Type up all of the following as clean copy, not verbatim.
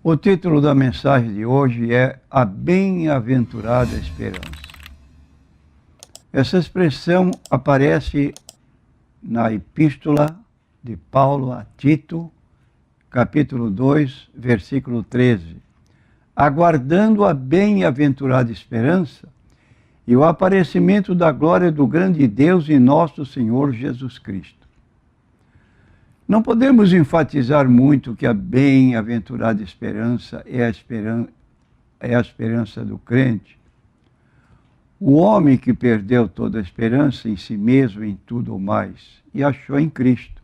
O título da mensagem de hoje é A Bem-aventurada Esperança. Essa expressão aparece na Epístola de Paulo a Tito, capítulo 2, versículo 13. Aguardando a bem-aventurada esperança e o aparecimento da glória do grande Deus e nosso Senhor Jesus Cristo. Não podemos enfatizar muito que a bem-aventurada esperança é a esperança do crente. O homem que perdeu toda a esperança em si mesmo, em tudo mais, e achou em Cristo.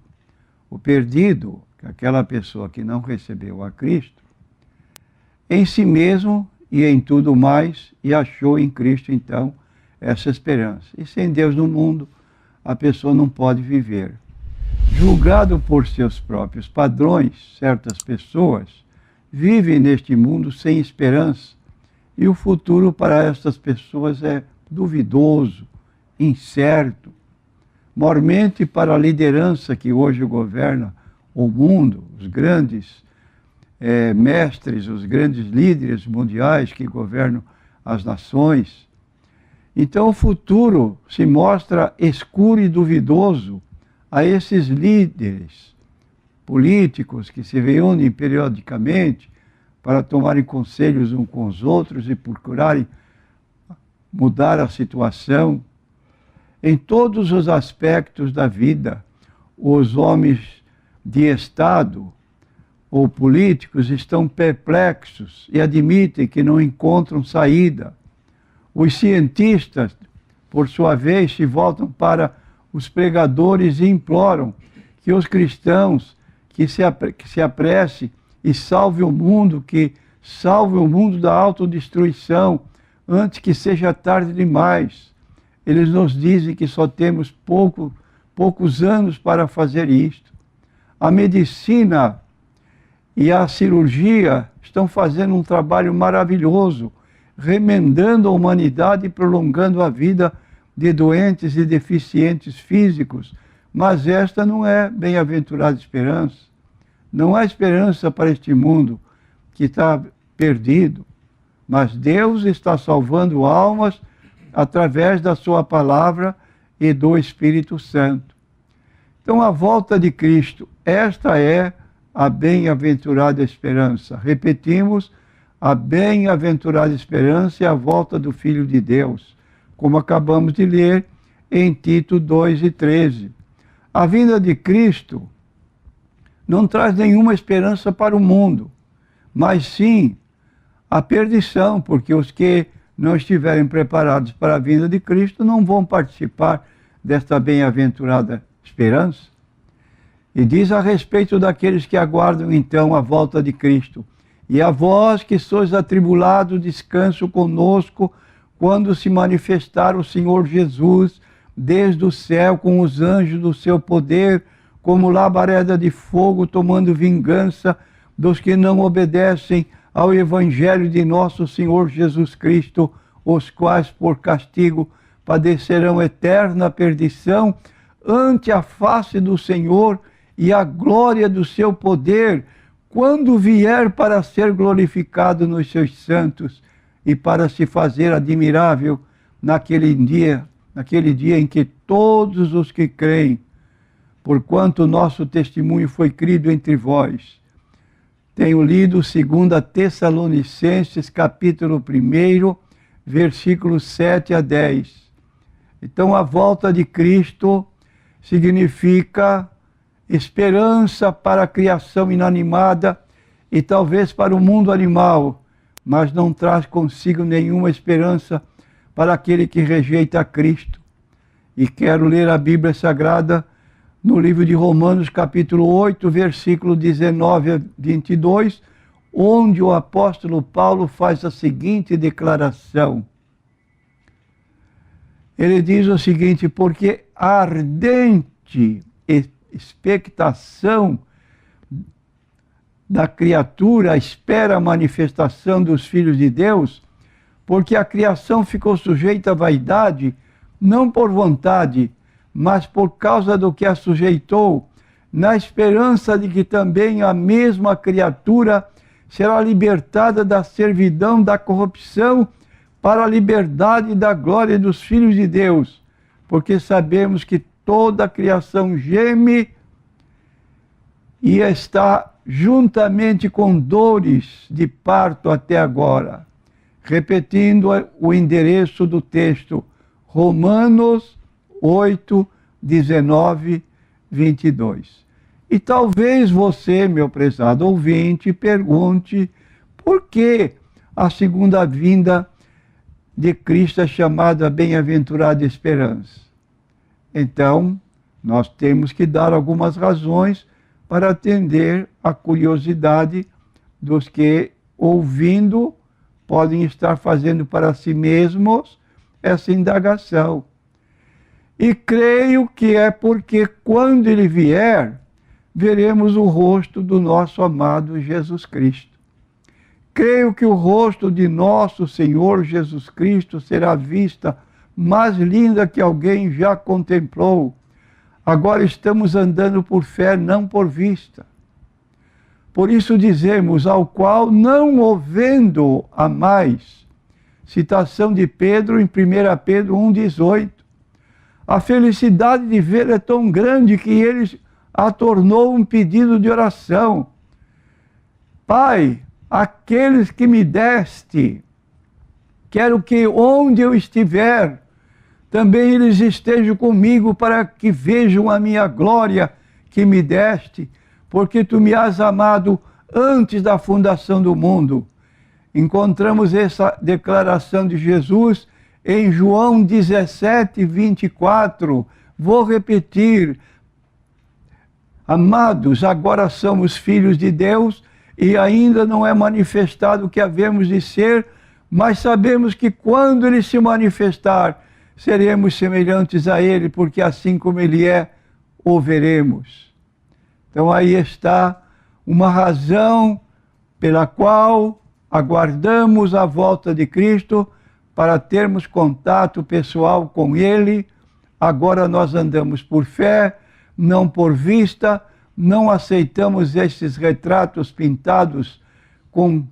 O perdido, aquela pessoa que não recebeu a Cristo, em si mesmo e em tudo mais, e achou em Cristo, então, essa esperança. E sem Deus no mundo, a pessoa não pode viver. Julgado por seus próprios padrões, certas pessoas vivem neste mundo sem esperança, e o futuro para estas pessoas é duvidoso, incerto. Mormente para a liderança que hoje governa o mundo, os grandes mestres, os grandes líderes mundiais que governam as nações. Então o futuro se mostra escuro e duvidoso a esses líderes políticos que se reúnem periodicamente para tomarem conselhos uns com os outros e procurarem mudar a situação. Em todos os aspectos da vida, os homens de Estado ou políticos estão perplexos e admitem que não encontram saída. Os cientistas, por sua vez, se voltam para os pregadores e imploram que os cristãos que se apresse e salve o mundo da autodestruição antes que seja tarde demais. Eles nos dizem que só temos poucos anos para fazer isto. A medicina e a cirurgia estão fazendo um trabalho maravilhoso, remendando a humanidade e prolongando a vida de doentes e deficientes físicos, mas esta não é bem-aventurada esperança. Não há esperança para este mundo que está perdido, mas Deus está salvando almas através da sua palavra e do Espírito Santo. Então, a volta de Cristo, esta é a bem-aventurada esperança. Repetimos, a bem-aventurada esperança é a volta do Filho de Deus, como acabamos de ler em Tito 2:13. A vinda de Cristo não traz nenhuma esperança para o mundo, mas sim a perdição, porque os que não estiverem preparados para a vinda de Cristo não vão participar desta bem-aventurada esperança. E diz a respeito daqueles que aguardam então a volta de Cristo: e a vós que sois atribulados, descanso conosco, quando se manifestar o Senhor Jesus desde o céu com os anjos do seu poder, como labareda de fogo, tomando vingança dos que não obedecem ao Evangelho de nosso Senhor Jesus Cristo, os quais por castigo padecerão eterna perdição ante a face do Senhor e a glória do seu poder, quando vier para ser glorificado nos seus santos e para se fazer admirável naquele dia em que todos os que creem, porquanto o nosso testemunho foi crido entre vós. Tenho lido 2 Tessalonicenses, capítulo 1, versículos 7 a 10. Então, a volta de Cristo significa esperança para a criação inanimada e talvez para o mundo animal, mas não traz consigo nenhuma esperança para aquele que rejeita a Cristo. E quero ler a Bíblia Sagrada no livro de Romanos, capítulo 8, versículo 19 a 22, onde o apóstolo Paulo faz a seguinte declaração. Ele diz o seguinte: porque a ardente expectação da criatura espera a manifestação dos filhos de Deus, porque a criação ficou sujeita à vaidade, não por vontade, mas por causa do que a sujeitou, na esperança de que também a mesma criatura será libertada da servidão, da corrupção, para a liberdade e da glória dos filhos de Deus, porque sabemos que toda a criação geme e está juntamente com dores de parto até agora. Repetindo o endereço do texto, Romanos 8, 19, 22. E talvez você, meu prezado ouvinte, pergunte por que a segunda vinda de Cristo é chamada bem-aventurada esperança. Então, nós temos que dar algumas razões para atender a curiosidade dos que, ouvindo, podem estar fazendo para si mesmos essa indagação. E creio que é porque, quando ele vier, veremos o rosto do nosso amado Jesus Cristo. Creio que o rosto de nosso Senhor Jesus Cristo será a vista mais linda que alguém já contemplou. Agora estamos andando por fé, não por vista. Por isso dizemos, ao qual não o vendo a mais. Citação de Pedro em 1 Pedro 1,18. A felicidade de ver é tão grande que ele a tornou um pedido de oração. Pai, aqueles que me deste, quero que onde eu estiver, também eles estejam comigo para que vejam a minha glória que me deste, porque tu me has amado antes da fundação do mundo. Encontramos essa declaração de Jesus em João 17, 24. Vou repetir. Amados, agora somos filhos de Deus e ainda não é manifestado o que havemos de ser, mas sabemos que quando ele se manifestar, seremos semelhantes a ele, porque assim como ele é, o veremos. Então aí está uma razão pela qual aguardamos a volta de Cristo para termos contato pessoal com ele. Agora nós andamos por fé, não por vista, não aceitamos esses retratos pintados com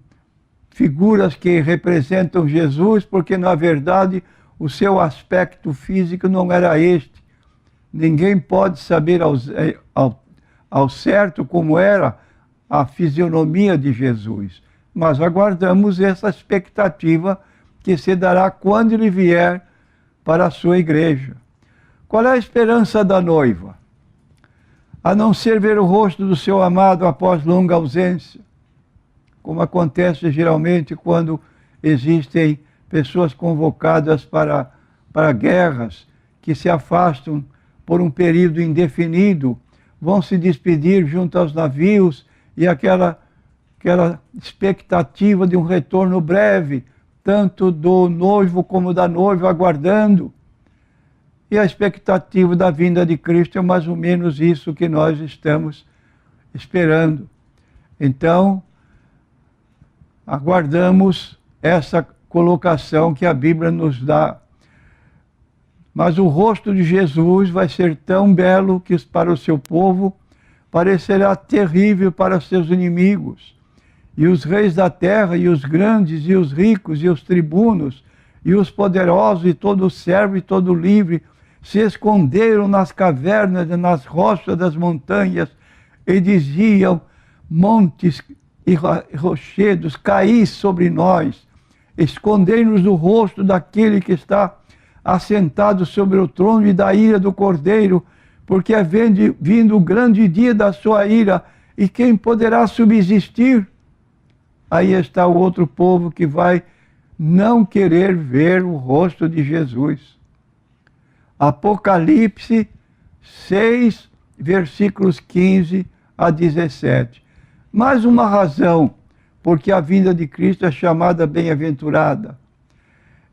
figuras que representam Jesus, porque na verdade o seu aspecto físico não era este. Ninguém pode saber ao certo como era a fisionomia de Jesus, mas aguardamos essa expectativa que se dará quando ele vier para a sua igreja. Qual é a esperança da noiva? A não ser ver o rosto do seu amado após longa ausência, como acontece geralmente quando existem pessoas convocadas para guerras, que se afastam por um período indefinido, vão se despedir junto aos navios, e aquela expectativa de um retorno breve, tanto do noivo como da noiva aguardando. E a expectativa da vinda de Cristo é mais ou menos isso que nós estamos esperando. Então, aguardamos essa colocação que a Bíblia nos dá. Mas o rosto de Jesus vai ser tão belo que para o seu povo parecerá terrível para seus inimigos. E os reis da terra, e os grandes, e os ricos, e os tribunos, e os poderosos, e todo o servo, e todo o livre, se esconderam nas cavernas e nas rochas das montanhas, e diziam, montes e rochedos, caí sobre nós, escondei-nos do rosto daquele que está assentado sobre o trono e da ira do Cordeiro, porque é vindo o grande dia da sua ira, e quem poderá subsistir? Aí está o outro povo que vai não querer ver o rosto de Jesus. Apocalipse 6, versículos 15 a 17. Mais uma razão porque a vinda de Cristo é chamada bem-aventurada.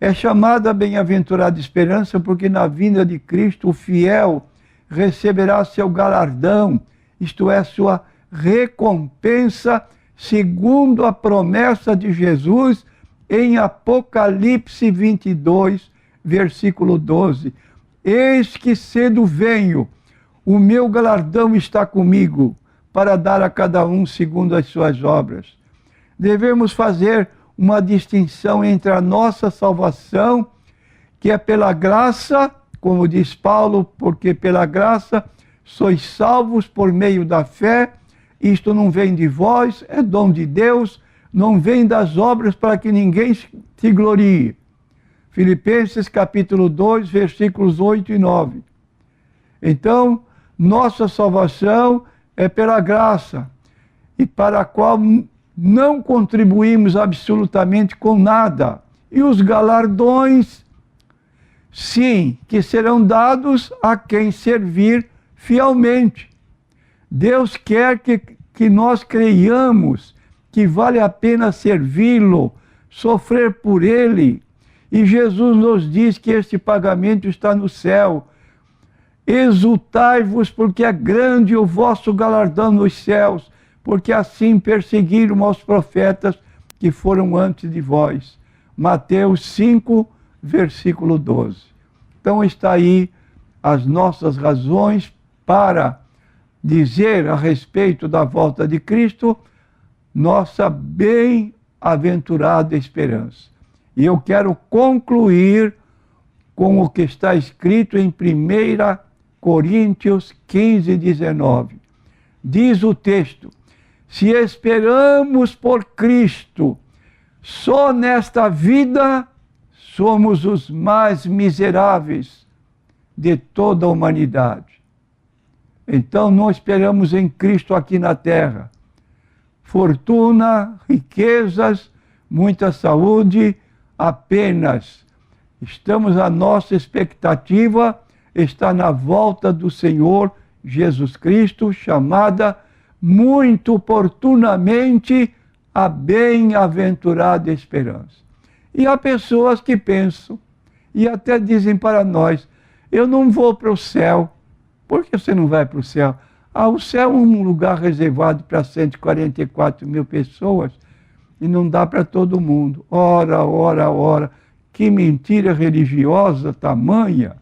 É chamada bem-aventurada esperança porque na vinda de Cristo o fiel receberá seu galardão, isto é, sua recompensa, segundo a promessa de Jesus em Apocalipse 22, versículo 12. Eis que cedo venho, o meu galardão está comigo, para dar a cada um segundo as suas obras. devemos fazer uma distinção entre a nossa salvação, que é pela graça, como diz Paulo, porque pela graça sois salvos por meio da fé. Isto não vem de vós, é dom de Deus, não vem das obras para que ninguém se glorie. Filipenses capítulo 2, versículos 8 e 9. Então, nossa salvação é pela graça, e para a qual não contribuímos absolutamente com nada. E os galardões, sim, que serão dados a quem servir fielmente. Deus quer que nós creiamos que vale a pena servi-lo, sofrer por ele. E Jesus nos diz que este pagamento está no céu. Exultai-vos, porque é grande o vosso galardão nos céus, porque assim perseguiram aos profetas que foram antes de vós. Mateus 5, versículo 12. Então está aí as nossas razões para dizer a respeito da volta de Cristo, nossa bem-aventurada esperança. E eu quero concluir com o que está escrito em 1 Coríntios 15, 19. Diz o texto: se esperamos por Cristo só nesta vida, somos os mais miseráveis de toda a humanidade. Então não esperamos em Cristo aqui na terra fortuna, riquezas, muita saúde, apenas estamos, a nossa expectativa está na volta do Senhor Jesus Cristo, chamada muito oportunamente a bem-aventurada esperança. E há pessoas que pensam e até dizem para nós: eu não vou para o céu. Por que você não vai para o céu? O céu é um lugar reservado para 144 mil pessoas e não dá para todo mundo. Ora, ora, ora, que mentira religiosa tamanha!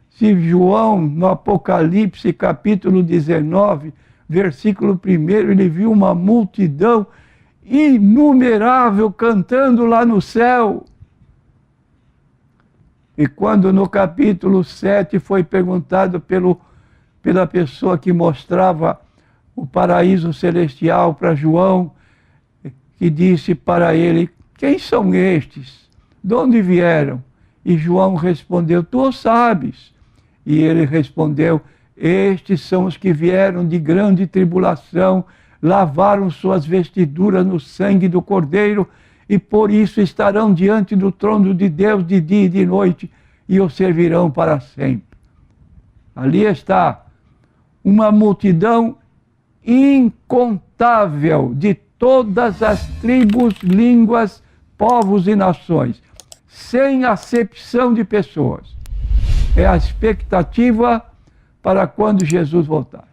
Se João, no Apocalipse, capítulo 19, versículo 1, ele viu uma multidão inumerável cantando lá no céu. E quando no capítulo 7 foi perguntado pela pessoa que mostrava o paraíso celestial para João, que disse para ele: quem são estes? De onde vieram? E João respondeu: tu o sabes. E ele respondeu: estes são os que vieram de grande tribulação, lavaram suas vestiduras no sangue do Cordeiro, e por isso estarão diante do trono de Deus de dia e de noite, e o servirão para sempre. Ali está uma multidão incontável de todas as tribos, línguas, povos e nações, sem acepção de pessoas. É a expectativa para quando Jesus voltar.